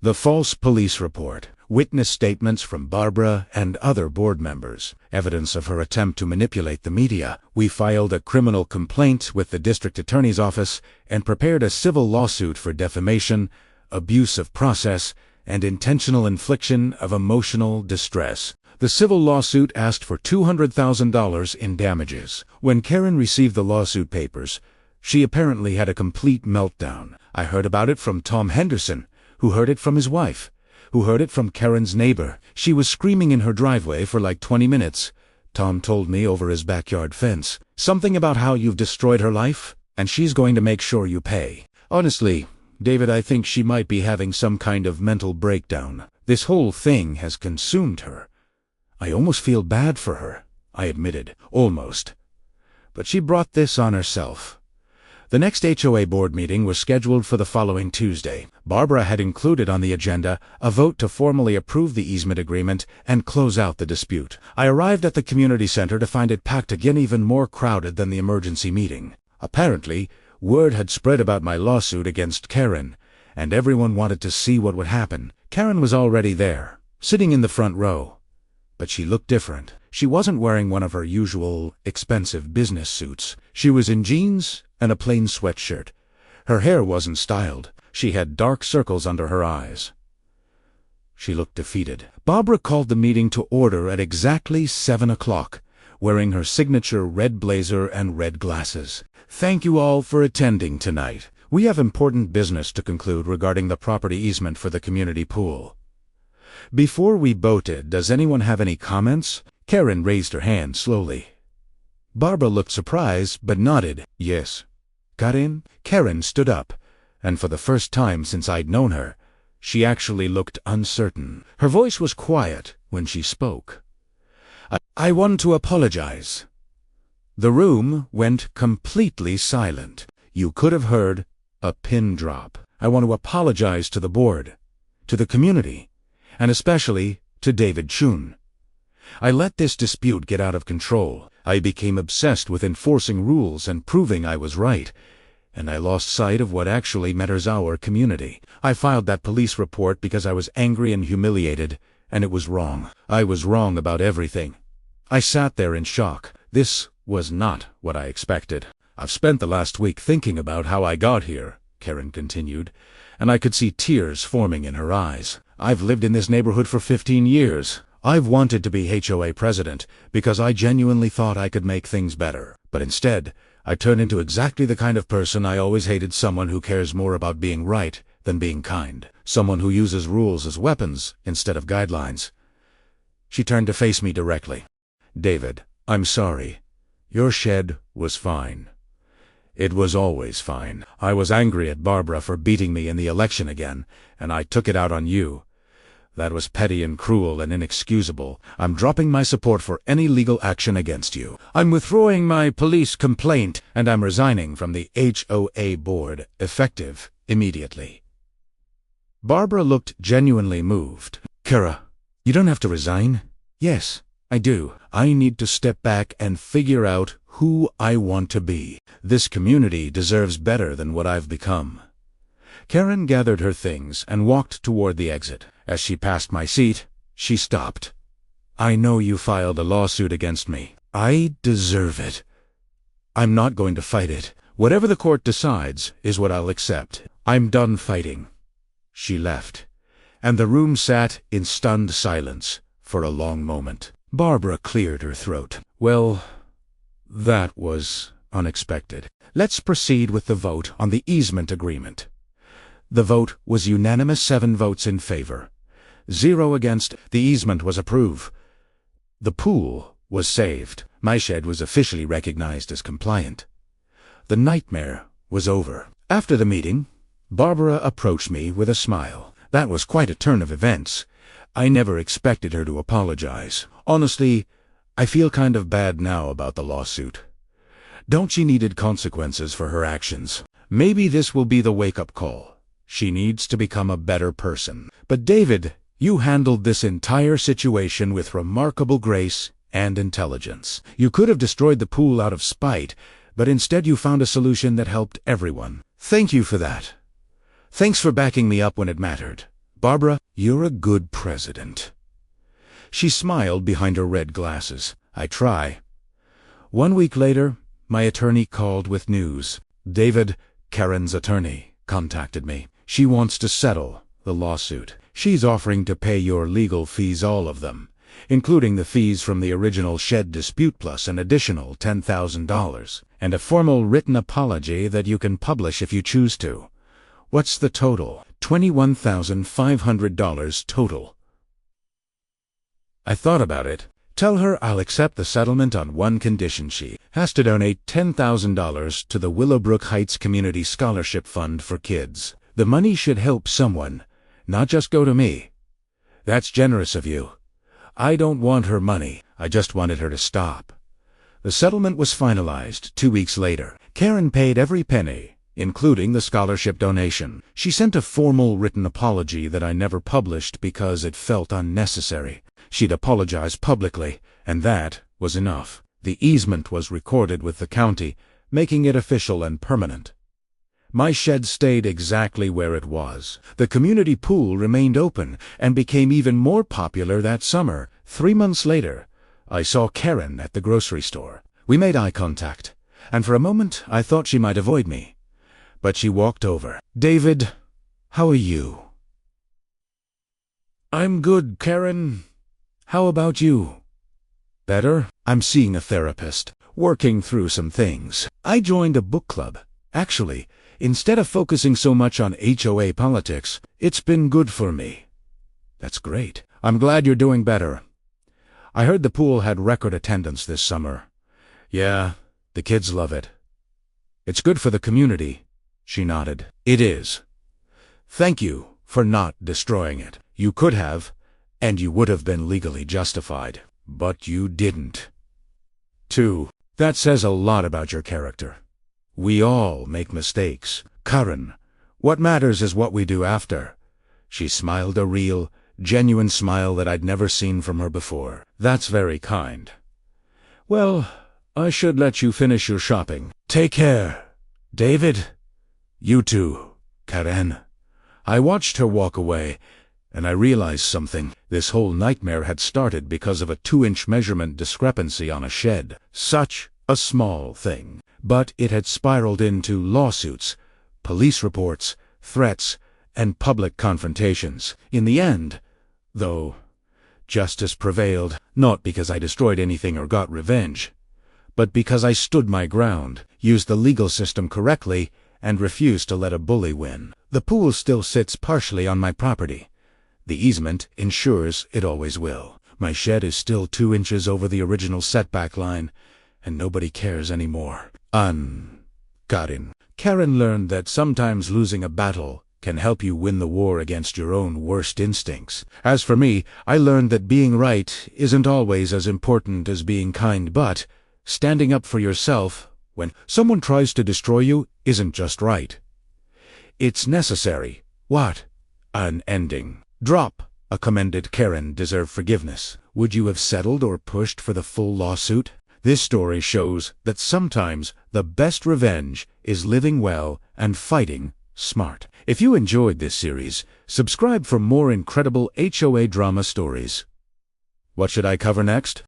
The false police report. Witness statements from Barbara and other board members. Evidence of her attempt to manipulate the media. We filed a criminal complaint with the district attorney's office and prepared a civil lawsuit for defamation, abuse of process, and intentional infliction of emotional distress. The civil lawsuit asked for $200,000 in damages. When Karen received the lawsuit papers, She apparently had a complete meltdown. I heard about it from Tom Henderson, who heard it from his wife, who heard it from Karen's neighbor. She was screaming in her driveway for like 20 minutes. Tom told me over his backyard fence. Something about how you've destroyed her life, and she's going to make sure you pay. Honestly, David, I think she might be having some kind of mental breakdown. This whole thing has consumed her. I almost feel bad for her, I admitted. Almost. But she brought this on herself. The next HOA board meeting was scheduled for the following Tuesday. Barbara had included on the agenda a vote to formally approve the easement agreement and close out the dispute. I arrived at the community center to find it packed again, even more crowded than the emergency meeting. Apparently, word had spread about my lawsuit against Karen, and everyone wanted to see what would happen. Karen was already there, sitting in the front row. But she looked different. She wasn't wearing one of her usual expensive business suits. She was in jeans and a plain sweatshirt. Her hair wasn't styled. She had dark circles under her eyes. She looked defeated. Barbara called the meeting to order at exactly 7 o'clock, wearing her signature red blazer and red glasses. Thank you all for attending tonight. We have important business to conclude regarding the property easement for the community pool. Before we voted, does anyone have any comments? Karen raised her hand slowly. Barbara looked surprised, but nodded. Yes. Karen? Karen stood up, and for the first time since I'd known her, she actually looked uncertain. Her voice was quiet when she spoke. I want to apologize. The room went completely silent. You could have heard a pin drop. I want to apologize to the board, to the community, and especially to David Chun. I let this dispute get out of control. I became obsessed with enforcing rules and proving I was right, and I lost sight of what actually matters: our community. I filed that police report because I was angry and humiliated, and it was wrong. I was wrong about everything. I sat there in shock. This was not what I expected. I've spent the last week thinking about how I got here, Karen continued, and I could see tears forming in her eyes. I've lived in this neighborhood for 15 years. I've wanted to be HOA president because I genuinely thought I could make things better. But instead, I turned into exactly the kind of person I always hated: someone who cares more about being right than being kind. Someone who uses rules as weapons instead of guidelines. She turned to face me directly. David, I'm sorry. Your shed was fine. It was always fine. I was angry at Barbara for beating me in the election again, and I took it out on you. That was petty and cruel and inexcusable. I'm dropping my support for any legal action against you. I'm withdrawing my police complaint, and I'm resigning from the HOA board, effective immediately. Barbara looked genuinely moved. Kara, you don't have to resign. Yes, I do. I need to step back and figure out who I want to be. This community deserves better than what I've become. Karen gathered her things and walked toward the exit. As she passed my seat, she stopped. I know you filed a lawsuit against me. I deserve it. I'm not going to fight it. Whatever the court decides is what I'll accept. I'm done fighting. She left, and the room sat in stunned silence for a long moment. Barbara cleared her throat. Well, that was unexpected. Let's proceed with the vote on the easement agreement. The vote was unanimous: 7 votes in favor, 0 against. The easement was approved. The pool was saved. My shed was officially recognized as compliant. The nightmare was over. After the meeting, Barbara approached me with a smile. That was quite a turn of events. I never expected her to apologize. Honestly, I feel kind of bad now about the lawsuit. Don't she needed consequences for her actions? Maybe this will be the wake-up call. She needs to become a better person. But David, you handled this entire situation with remarkable grace and intelligence. You could have destroyed the pool out of spite, but instead you found a solution that helped everyone. Thank you for that. Thanks for backing me up when it mattered. Barbara, you're a good president. She smiled behind her red glasses. I try. 1 week later, my attorney called with news. David, Karen's attorney, contacted me. She wants to settle the lawsuit. She's offering to pay your legal fees, all of them. including the fees from the original shed dispute plus an additional $10,000, and a formal written apology that you can publish if you choose to. What's the total? $21,500 total. I thought about it. Tell her I'll accept the settlement on one condition: she has to donate $10,000 to the Willowbrook Heights Community Scholarship Fund for kids. The money should help someone, not just go to me. That's generous of you. I don't want her money. I just wanted her to stop. The settlement was finalized 2 weeks later. Karen paid every penny, including the scholarship donation. She sent a formal written apology that I never published because it felt unnecessary. She'd apologized publicly, and that was enough. The easement was recorded with the county, making it official and permanent. My shed stayed exactly where it was. The community pool remained open and became even more popular that summer. 3 months later, I saw Karen at the grocery store. We made eye contact, and for a moment I thought she might avoid me. But she walked over. "David, how are you?" "I'm good, Karen. How about you?" "Better. I'm seeing a therapist, working through some things. I joined a book club. Actually, instead of focusing so much on HOA politics, it's been good for me." "That's great. I'm glad you're doing better. I heard the pool had record attendance this summer." "Yeah, the kids love it." "It's good for the community." She nodded. "It is. Thank you for not destroying it. You could have, and you would have been legally justified. But you didn't." 2. That says a lot about your character. We all make mistakes. Karen, what matters is what we do after. She smiled, a real, genuine smile that I'd never seen from her before. "That's very kind. Well, I should let you finish your shopping. Take care, David." "You too, Karen." I watched her walk away, and I realized something. This whole nightmare had started because of a 2-inch measurement discrepancy on a shed. Such a small thing. But it had spiraled into lawsuits, police reports, threats, and public confrontations. In the end, though, justice prevailed, not because I destroyed anything or got revenge, but because I stood my ground, used the legal system correctly, and refused to let a bully win. The pool still sits partially on my property. The easement ensures it always will. My shed is still 2 inches over the original setback line, and nobody cares anymore. Karen learned that sometimes losing a battle can help you win the war against your own worst instincts. As for me, I learned that being right isn't always as important as being kind, but standing up for yourself when someone tries to destroy you isn't just right. It's necessary. What an ending. Drop a commended Karen deserve forgiveness. Would you have settled or pushed for the full lawsuit? This story shows that sometimes the best revenge is living well and fighting smart. If you enjoyed this series, subscribe for more incredible HOA drama stories. What should I cover next?